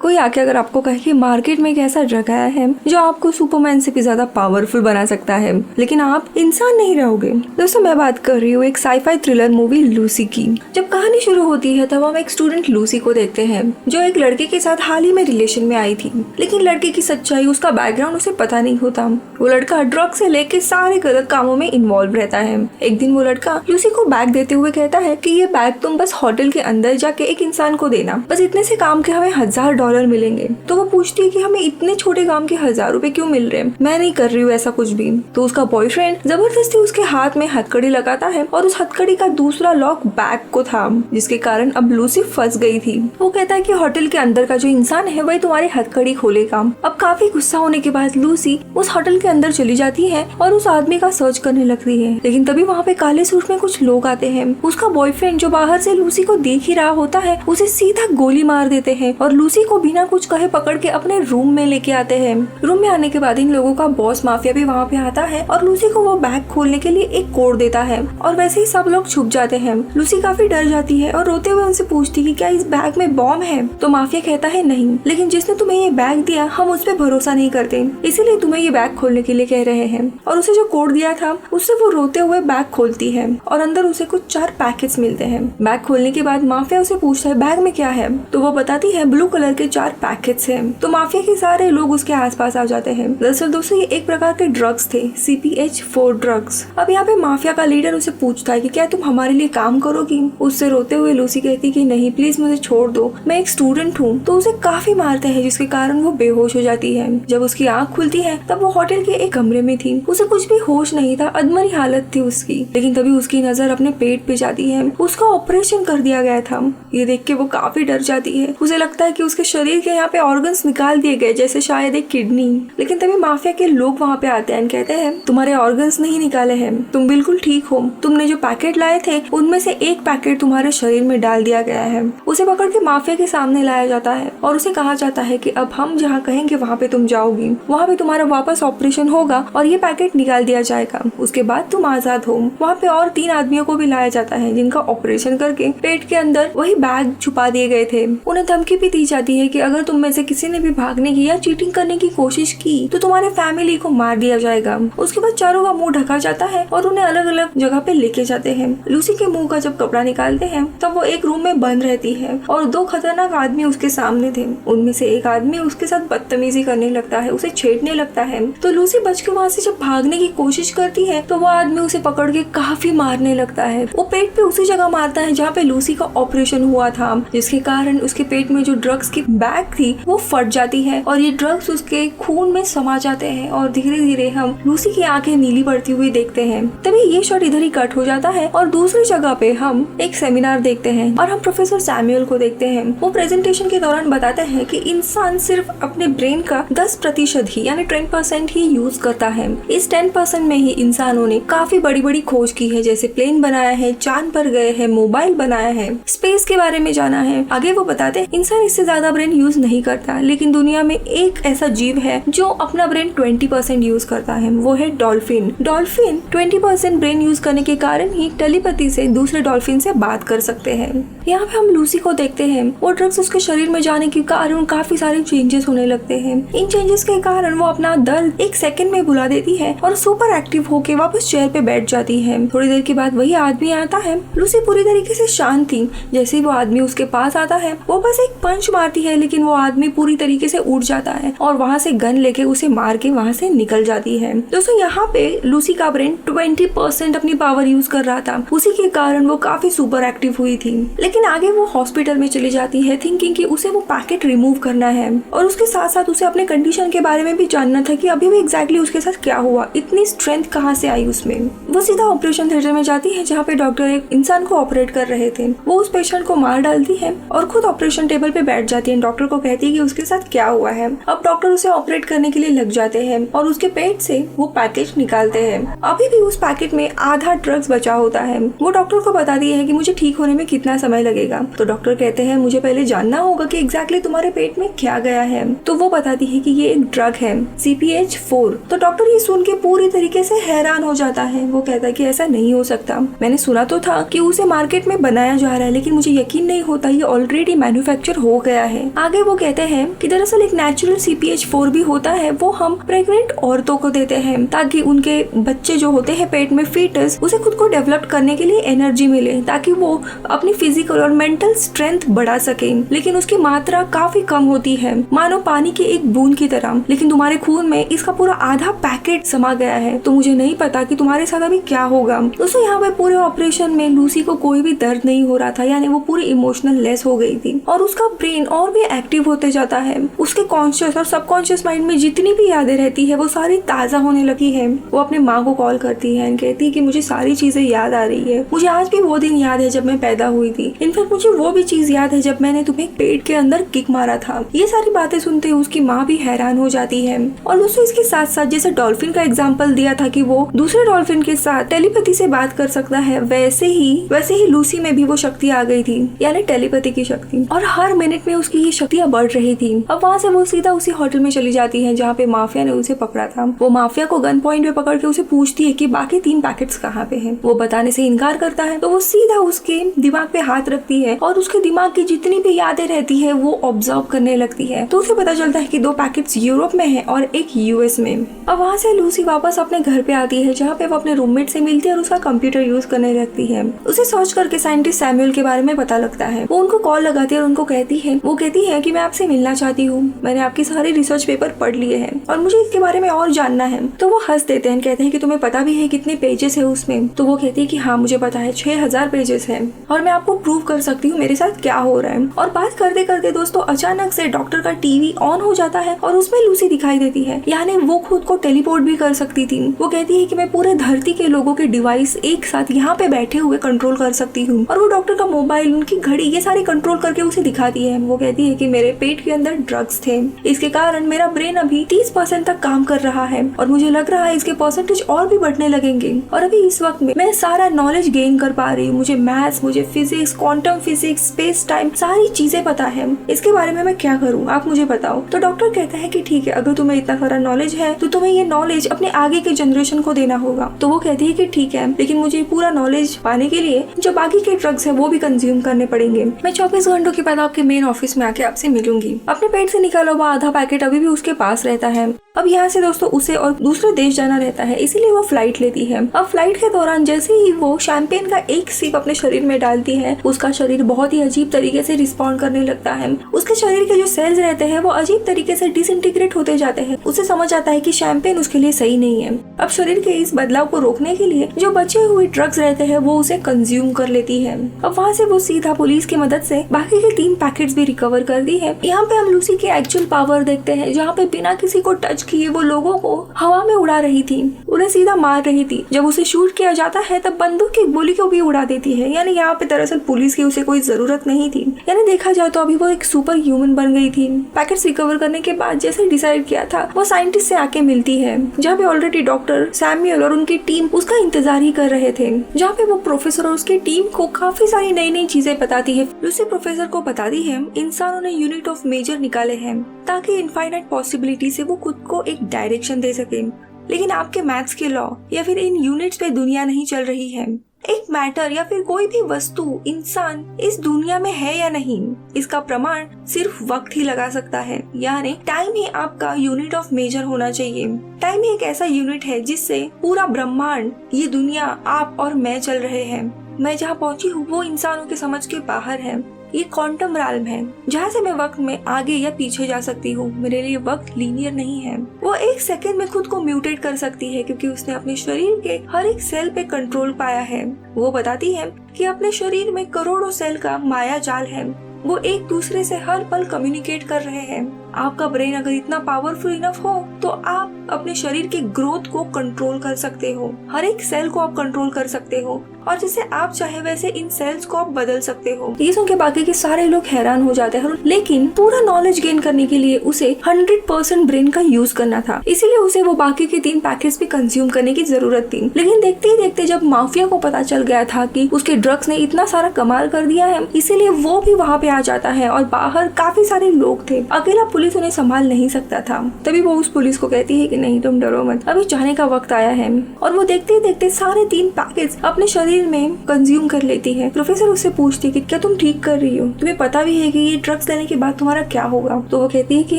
कोई आके अगर आपको कहे कि मार्केट में एक ऐसा ड्रग आया है जो आपको सुपरमैन से भी ज्यादा पावरफुल बना सकता है, लेकिन आप इंसान नहीं रहोगे। दोस्तों मैं बात कर रही हूँ एक साइफाई थ्रिलर मूवी लूसी की। जब कहानी शुरू होती है तब हम एक स्टूडेंट लूसी को देखते हैं जो एक लड़के के साथ हाल ही में रिलेशन में आई थी, लेकिन लड़के की सच्चाई, उसका बैकग्राउंड उसे पता नहीं होता। वो लड़का ड्रग से लेके सारे गलत कामों में इन्वॉल्व रहता है। एक दिन वो लड़का लूसी को बैग देते हुए कहता है कि ये बैग तुम बस होटल के अंदर जाके एक इंसान को देना, बस इतने से काम के हमें $1000 मिलेंगे। तो वो पूछती है कि हमें इतने छोटे काम के $1000 क्यों मिल रहे हैं, मैं नहीं कर रही हूँ ऐसा कुछ भी। तो उसका बॉयफ्रेंड जबरदस्ती उसके हाथ में हथकड़ी लगाता है और उस हथकड़ी का दूसरा लॉक बैग को था, जिसके कारण अब लूसी फंस गई थी। वो कहता है कि होटल के अंदर का जो इंसान है वही तुम्हारी हथकड़ी खोलेगा। अब काफी गुस्सा होने के बाद लूसी उस होटल के अंदर चली जाती है और उस आदमी का सर्च करने लगती है, लेकिन तभी वहाँ पे काले सूट में कुछ लोग आते हैं। उसका बॉयफ्रेंड जो बाहर से लूसी को देख ही रहा होता है उसे सीधा गोली मार देते हैं और लूसी को बिना कुछ कहे पकड़ के अपने रूम में लेके आते हैं। रूम में आने के बाद इन लोगों का बॉस माफिया भी वहाँ पे आता है और लूसी को वो बैग खोलने के लिए एक कोड देता है और वैसे ही सब लोग छुप जाते हैं। लूसी काफी डर जाती है और रोते हुए उनसे पूछती है कि क्या इस बैग में बॉम्ब है। तो माफिया कहता है नहीं, लेकिन जिसने तुम्हें ये बैग दिया हम उस पर भरोसा नहीं करते, इसीलिए तुम्हें ये बैग खोलने के लिए कह रहे हैं। और उसे जो कोड दिया था उससे वो रोते हुए बैग खोलती है और अंदर उसे कुछ 4 पैकेट्स मिलते हैं। बैग खोलने के बाद माफिया उसे पूछता है बैग में क्या है, तो वो बताती है ब्लू कलर के 4 पैकेट्स हैं। तो माफिया के सारे लोग उसके आसपास आ जाते हैं। दरअसल दोस्तों ये एक प्रकार के ड्रग्स थे, CPH-4 ड्रग्स। अब यहाँ पे माफिया का लीडर उसे पूछता है कि क्या तुम हमारे लिए काम करोगी। उससे रोते हुए लूसी कहती कि नहीं प्लीज मुझे छोड़ दो, मैं एक स्टूडेंट हूँ। तो उसे काफी मारते हैं जिसके कारण वो बेहोश हो जाती है। जब उसकी आँख खुलती है तब वो होटल के एक कमरे में थी। उसे कुछ भी होश नहीं था, अधमरी हालत थी उसकी। लेकिन तभी उसकी नजर अपने पेट पे जाती है, उसका ऑपरेशन कर दिया गया था। ये देख के वो काफी डर जाती है। उसे लगता है कि उसके शरीर के यहाँ पे ऑर्गन्स निकाल दिए गए, जैसे शायद एक किडनी। लेकिन तभी माफिया के लोग वहाँ पे आते हैं, कहते हैं तुम्हारे ऑर्गन्स नहीं निकाले हैं, तुम बिल्कुल ठीक हो। तुमने जो पैकेट लाए थे उनमें से एक पैकेट तुम्हारे शरीर में डाल दिया गया है। उसे पकड़ के माफिया के सामने लाया जाता है और उसे कहा जाता है कि अब हम जहाँ कहेंगे वहाँ पे तुम जाओगी, वहाँ पे तुम्हारा वापस ऑपरेशन होगा और ये पैकेट निकाल दिया जाएगा। उसके बाद तुम आजाद हो। वहाँ पे और 3 आदमियों को भी लाया जाता है जिनका ऑपरेशन करके पेट के अंदर वही बैग छुपा दिए गए थे। उन्हें धमकी भी दी जाती है कि अगर तुम में से किसी ने भी भागने की या चीटिंग करने की कोशिश की तो तुम्हारे फैमिली को मार दिया जाएगा। उसके बाद चारों का मुंह ढका जाता है और उन्हें अलग अलग जगह पे लेके जाते हैं। लूसी के मुंह का जब कपड़ा निकालते हैं तब वो एक रूम में बंद रहती है और 2 खतरनाक आदमी उसके सामने थे। उनमें से एक आदमी उसके साथ बदतमीजी करने लगता है, उसे छेड़ने लगता है। तो लूसी बच के वहाँ से जब भागने की कोशिश करती है तो वो आदमी उसे पकड़ के काफी मारने लगता है। वो पेट पे उसी जगह मारता है जहाँ पे लूसी का ऑपरेशन हुआ था, जिसके कारण उसके पेट में जो ड्रग्स की बैग थी वो फट जाती है और ये ड्रग्स उसके खून में समा जाते हैं और धीरे धीरे हम लूसी की आंखें नीली पड़ती हुई देखते हैं। तभी ये शॉट इधर ही कट हो जाता है और दूसरी जगह पे हम एक सेमिनार देखते हैं और हम प्रोफेसर सैमुअल को देखते हैं। वो प्रेजेंटेशन के दौरान बताते हैं कि इंसान सिर्फ अपने ब्रेन का 10% ही यानी 10% ही यूज करता है। इस 10% में ही इंसानों ने काफी बड़ी बड़ी खोज की है, जैसे प्लेन बनाया है, चांद पर गए हैं, मोबाइल बनाया है, स्पेस के बारे में जाना है। आगे वो बताते हैं इंसान इससे ज्यादा ब्रेन यूज नहीं करता, लेकिन दुनिया में एक ऐसा जीव है जो अपना ब्रेन 20% यूज करता है, वो है डॉल्फिन। डॉल्फिन 20% ब्रेन यूज करने के कारण ही टेलीपैथी से दूसरे डॉल्फिन से बात कर सकते हैं। यहाँ पे हम लूसी को देखते हैं, वो ड्रग्स उसके शरीर में जाने के कारण काफी सारे चेंजेस होने लगते हैं। इन चेंजेस के कारण वो अपना दर्द 1 सेकंड में भुला देती है और सुपर एक्टिव होके वापस चेयर पे बैठ जाती है। थोड़ी देर के बाद वही आदमी आता है। लूसी पूरी तरीके से शांत थी। जैसे ही वो आदमी उसके पास आता है वो बस एक पंच मारती है, लेकिन वो आदमी पूरी तरीके से उठ जाता है और वहाँ से गन लेके उसे मार के वहाँ से निकल जाती है। दोस्तों यहाँ पे लूसी का ब्रेन 20% अपनी पावर यूज कर रहा था, उसी के कारण वो काफी सुपर एक्टिव हुई थी। लेकिन आगे वो हॉस्पिटल में चली जाती है थिंकिंग कि उसे वो पैकेट रिमूव करना है और उसके साथ साथ उसे अपने कंडीशन के बारे में भी जानना था कि अभी भी एग्जैक्टली उसके साथ क्या हुआ, इतनी स्ट्रेंथ कहाँ से आई उसमें। वो सीधा ऑपरेशन थिएटर में जाती है जहाँ पे डॉक्टर एक इंसान को ऑपरेट कर रहे थे। वो उस पेशेंट को मार डालती है और खुद ऑपरेशन टेबल पे बैठ जाती है। डॉक्टर को कहती है कि उसके साथ क्या हुआ है। अब डॉक्टर उसे ऑपरेट करने के लिए लग जाते हैं और उसके पेट से वो पैकेट निकालते हैं। अभी भी उस पैकेट में आधा ड्रग्स बचा होता है। वो डॉक्टर को बताती है कि मुझे ठीक होने में कितना समय लगेगा। तो डॉक्टर कहते हैं मुझे पहले जानना होगा कि एग्जैक्टली तुम्हारे पेट में क्या गया है। तो वो बताती है कि ये एक ड्रग है, CPH-4। तो डॉक्टर ये सुन के पूरी तरीके से हैरान हो जाता है। वो कहता है कि ऐसा नहीं हो सकता, मैंने सुना तो था कि उसे मार्केट में बनाया जा रहा है, लेकिन मुझे यकीन नहीं होता ये ऑलरेडी मैन्युफैक्चर हो गया है। आगे वो कहते हैं कि दरअसल एक नेचुरल CPH4 भी होता है, वो हम प्रेग्नेंट औरतों को देते हैं ताकि उनके बच्चे जो होते हैं पेट में, फीटस, उसे खुद को डेवलप करने के लिए एनर्जी मिले ताकि वो अपनी फिजिकल और मेंटल स्ट्रेंथ बढ़ा सके। लेकिन उसकी मात्रा काफी कम होती है, मानो पानी की एक बूंद की तरह। लेकिन तुम्हारे खून में इसका पूरा आधा पैकेट समा गया है, तो मुझे नहीं पता कि तुम्हारे साथ अभी क्या होगा। दोस्तों यहाँ पे पूरे ऑपरेशन में लूसी को कोई भी दर्द नहीं हो रहा था, यानी वो पूरी इमोशनल लेस हो गई थी और उसका ब्रेन और भी एक्टिव होते जाता है। उसके कॉन्शियस और सबकॉन्शियस माइंड में जितनी भी यादें रहती है वो सारी ताजा होने लगी है। वो अपने माँ को कॉल करती है और कहती है कि मुझे सारी चीजें याद आ रही है, मुझे आज भी वो दिन याद है जब मैं पैदा हुई थी, इनफैक्ट मुझे वो भी चीज याद है जब मैंने तुम्हें पेट के अंदर किक मारा था। ये सारी बातें सुनते उसकी माँ भी हैरान हो जाती है। और दोस्तों इसके साथ साथ जैसे डॉल्फिन का एग्जाम्पल दिया था कि वो दूसरे डॉल्फिन के साथ टेलीपैथी से बात कर सकता है, वैसे ही लूसी में भी वो शक्ति आ गई थी, यानी टेलीपैथी की शक्ति। और हर मिनट में उसकी ये शक्तियाँ बढ़ रही थी। अब वहाँ से वो सीधा उसी होटल में चली जाती है जहाँ पे माफिया ने उसे पकड़ा था। वो माफिया को गन पॉइंट पे पकड़ के उसे पूछती है कि बाकी 3 पैकेट्स कहाँ पे हैं। वो बताने से इनकार करता है, तो वो सीधा उसके दिमाग पे हाथ रखती है और उसके दिमाग की जितनी भी यादें रहती है वो ऑब्जर्व करने लगती है। तो उसे पता चलता है कि 2 पैकेट्स यूरोप में है और एक US में। अब वहाँ से लूसी वापस अपने घर पे आती है जहाँ पे वो अपने रूममेट से मिलती है और उसका कंप्यूटर यूज करने लगती है। उसे सर्च करके साइंटिस्ट सैमुअल के बारे में पता लगता है। वो उनको कॉल लगाती है और उनको कहती है कि मैं आपसे मिलना चाहती हूँ, मैंने आपकी सारे रिसर्च पेपर पढ़ लिए हैं और मुझे इसके बारे में और जानना है। तो वो हंस देते हैं, कहते हैं कि तुम्हें पता भी है कितने पेजेस है उसमें। तो वो कहती है कि हाँ मुझे पता है, 6000 पेजेस है और मैं आपको प्रूव कर सकती हूँ मेरे साथ क्या हो रहा है। और बात करते करते दोस्तों अचानक से डॉक्टर का टीवी ऑन हो जाता है और उसमें लूसी दिखाई देती है, यानी वो खुद को टेलीपोर्ट भी कर सकती थी। वो कहती है कि मैं पूरे धरती के लोगों के डिवाइस एक साथ यहाँ पे बैठे हुए कंट्रोल कर सकती हूँ। और वो डॉक्टर का मोबाइल, उनकी घड़ी, ये सारी कंट्रोल करके उसे दिखाती है। वो कहती है कि मेरे पेट के अंदर ड्रग्स थे, इसके कारण मेरा ब्रेन अभी 30% तक काम कर रहा है और मुझे लग रहा है इसके परसेंटेज और भी बढ़ने लगेंगे। और अभी इस वक्त में मैं सारा नॉलेज गेन कर पा रही हूँ, मुझे मैथ्स, मुझे physics, quantum physics, space time, सारी चीजें पता है। इसके बारे में मैं क्या करूँ, आप मुझे बताओ। तो डॉक्टर कहता है कि ठीक है, अगर तुम्हें इतना सारा नॉलेज है तो तुम्हें ये नॉलेज अपने आगे के जनरेशन को देना होगा। तो वो कहती है कि ठीक है, लेकिन मुझे पूरा नॉलेज पाने के लिए जो बाकी के ड्रग्स है वो भी कंज्यूम करने पड़ेंगे। मैं 24 घंटों के बाद आपके मेन ऑफिस में आके आपसे मिलूंगी। अपने पेट से निकाला हुआ आधा पैकेट अभी भी उसके पास रहता है। अब यहाँ से दोस्तों उसे और दूसरे देश जाना रहता है, इसीलिए वो फ्लाइट लेती है। अब फ्लाइट के दौरान जैसे ही वो शैंपेन का एक सिप अपने शरीर में डालती है, उसका शरीर बहुत ही अजीब तरीके से रिस्पॉन्ड करने लगता है। उसके शरीर के जो सेल्स रहते हैं वो अजीब तरीके से डिसइंटीग्रेट होते जाते हैं। उसे समझ आता है कि शैंपेन उसके लिए सही नहीं है। अब शरीर के इस बदलाव को रोकने के लिए जो बचे हुए ड्रग्स रहते हैं वो उसे कंज्यूम कर लेती है। अब वहाँ से वो सीधा पुलिस की मदद से बाकी के 3 पैकेट्स भी रिकवर कर दी है। यहाँ पे हम लूसी के एक्चुअल पावर देखते हैं, जहाँ पे बिना किसी को टच किए वो लोगों को हवा में उड़ा रही थी, उन्हें सीधा मार रही थी। जब उसे शूट किया जाता है तब बंदूक की गोली को भी उड़ा देती है, यानी यहाँ पे दरअसल पुलिस की उसे कोई जरूरत नहीं थी। यानी देखा जाए तो अभी वो एक सुपर ह्यूमन बन गई थी। पैकेट्स रिकवर करने के बाद जैसे डिसाइड किया था वो साइंटिस्ट से आके मिलती है, जहाँ पे ऑलरेडी डॉक्टर सैमुअल और उनकी टीम उसका इंतजार ही कर रहे थे। जहाँ पे वो प्रोफेसर और उसकी टीम को काफी सारी नई नई चीजें बताती है। लूसी प्रोफेसर को बताती है इंसानों ने यूनिट ऑफ मेजर निकाले हैं ताकि इनफाइनाइट पॉसिबिलिटी से वो खुद को एक डायरेक्शन दे सके, लेकिन आपके मैथ्स के लॉ या फिर इन यूनिट्स पे दुनिया नहीं चल रही है। एक मैटर या फिर कोई भी वस्तु, इंसान इस दुनिया में है या नहीं, इसका प्रमाण सिर्फ वक्त ही लगा सकता है। यानी टाइम ही आपका यूनिट ऑफ मेजर होना चाहिए। टाइम ही एक ऐसा यूनिट है जिससे पूरा ब्रह्मांड, ये दुनिया, आप और मैं चल रहे हैं। मैं जहाँ पहुँची हूँ वो इंसानों के समझ के बाहर है। ये क्वांटम रैल्म है जहाँ से मैं वक्त में आगे या पीछे जा सकती हूँ। मेरे लिए वक्त लीनियर नहीं है। वो 1 सेकंड में खुद को म्यूटेट कर सकती है क्योंकि उसने अपने शरीर के हर एक सेल पे कंट्रोल पाया है। वो बताती है कि अपने शरीर में करोड़ों सेल का माया जाल है, वो एक दूसरे से हर पल कम्युनिकेट कर रहे हैं। आपका ब्रेन अगर इतना पावरफुल इनफ हो तो आप अपने शरीर की ग्रोथ को कंट्रोल कर सकते हो, हर एक सेल को आप कंट्रोल कर सकते हो और जैसे आप चाहे वैसे इन सेल्स को आप बदल सकते हो। ये सुन के बाकी के सारे लोग हैरान हो जाते हैं, लेकिन पूरा नॉलेज गेन करने के लिए उसे 100% ब्रेन का यूज करना था, इसीलिए उसे वो बाकी के 3 पैकेट्स भी कंज्यूम करने की जरूरत थी। लेकिन देखते ही देखते जब माफिया को पता चल गया था कि उसके ड्रग्स ने इतना सारा कमाल कर दिया है, इसीलिए वो भी वहाँ पे आ जाता है और बाहर काफी सारे लोग थे। अकेला पुलिस पुलिस उन्हें संभाल नहीं सकता था। तभी वो उस पुलिस को कहती है कि नहीं तुम डरो मत, अभी जाने का वक्त आया है। और वो देखते ही देखते सारे 3 पैकेट्स अपने शरीर में कंज्यूम कर लेती है। प्रोफेसर उससे पूछती है कि क्या तुम ठीक कर रही हो, तुम्हें पता भी है कि ये ड्रग्स लेने के बाद तुम्हारा क्या होगा। तो वो कहती है कि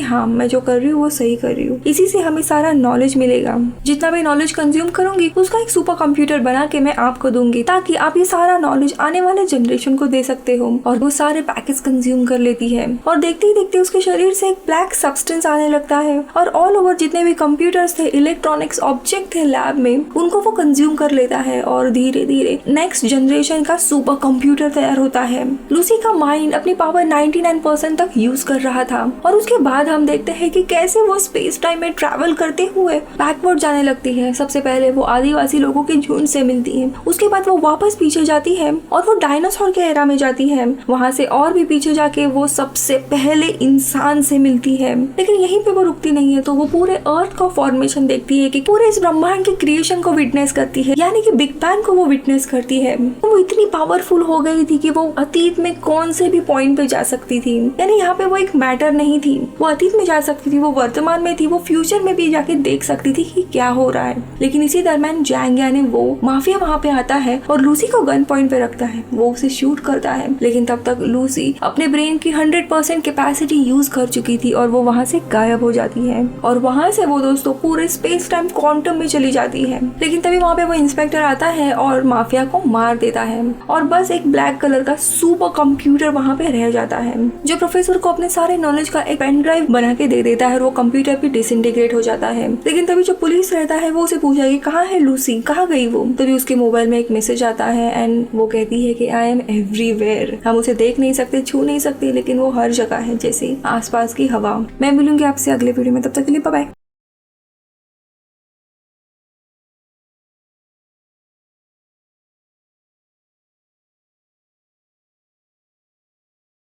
हाँ मैं जो कर रही हूँ वो सही कर रही हूँ, इसी से हमें सारा नॉलेज मिलेगा। जितना भी नॉलेज कंज्यूम करूंगी उसका एक सुपर कंप्यूटर बना के मैं आपको दूंगी, ताकि आप ये सारा नॉलेज आने वाले जनरेशन को दे सकते हो। और वो सारे पैकेट्स कंज्यूम कर लेती है और देखते ही देखते उसके शरीर से एक ब्लैक सब्सटेंस आने लगता है और ऑल ओवर जितने भी कंप्यूटर्स थे, इलेक्ट्रॉनिक्स ऑब्जेक्ट थे लैब में, उनको वो कंज्यूम कर लेता है और धीरे धीरे नेक्स्ट जनरेशन का सुपर कंप्यूटर तैयार होता है। लूसी का माइंड अपनी पावर 99% तक यूज कर रहा था और उसके बाद हम देखते हैं कि कैसे वो स्पेस टाइम में ट्रैवल करते हुए बैकवर्ड जाने लगती है। सबसे पहले वो आदिवासी लोगों के झुंड से मिलती है, उसके बाद वो वापस पीछे जाती है और वो डायनासोर के एरा में जाती है। वहाँ से और भी पीछे जाके वो सबसे पहले इंसान से मिलती है। लेकिन यहीं पे वो रुकती नहीं है, तो वो पूरे अर्थ का फॉर्मेशन देखती है कि पूरे इस ब्रह्मांड के क्रिएशन को विटनेस करती है, यानी कि बिग बैंग को वो विटनेस करती है। वो इतनी पावरफुल हो गई थी कि वो अतीत में कौन से भी पॉइंट पे जा सकती थी, यानी यहाँ पे वो एक मैटर नहीं थी। वो अतीत में जा सकती थी, वो वर्तमान में थी, वो फ्यूचर में भी जाके देख सकती थी कि क्या हो रहा है। लेकिन इसी दरम्यान जैंग यानी वो माफिया वहाँ पे आता है और लूसी को गन पॉइंट पे रखता है। वो उसे शूट करता है, लेकिन तब तक लूसी अपने ब्रेन की 100% कैपेसिटी यूज कर चुकी थी और वो वहाँ से गायब हो जाती है। और वहाँ से वो दोस्तों पूरे स्पेस टाइम क्वांटम में चली जाती है। लेकिन तभी वहाँ पे वो इंस्पेक्टर आता है और माफिया को मार देता है और बस एक ब्लैक कलर का सुपर कंप्यूटर वहाँ पे रह जाता है, जो प्रोफेसर को अपने सारे नॉलेज का एक पेन ड्राइव बना के दे देता है। वो कंप्यूटर भी डिसइंटीग्रेट हो जाता है। लेकिन तभी जो पुलिस रहता है वो उसे पूछा कि कहाँ है लूसी, कहाँ गई वो। तभी उसके मोबाइल में एक मैसेज आता है एंड वो कहती है कि आई एम एवरीवेयर। हम उसे देख नहीं सकते, छू नहीं सकते, लेकिन वो हर जगह है, जैसे आसपास की हवा। मैं मिलूंगी आपसे अगले वीडियो में, तब तक के लिए बाय बाय।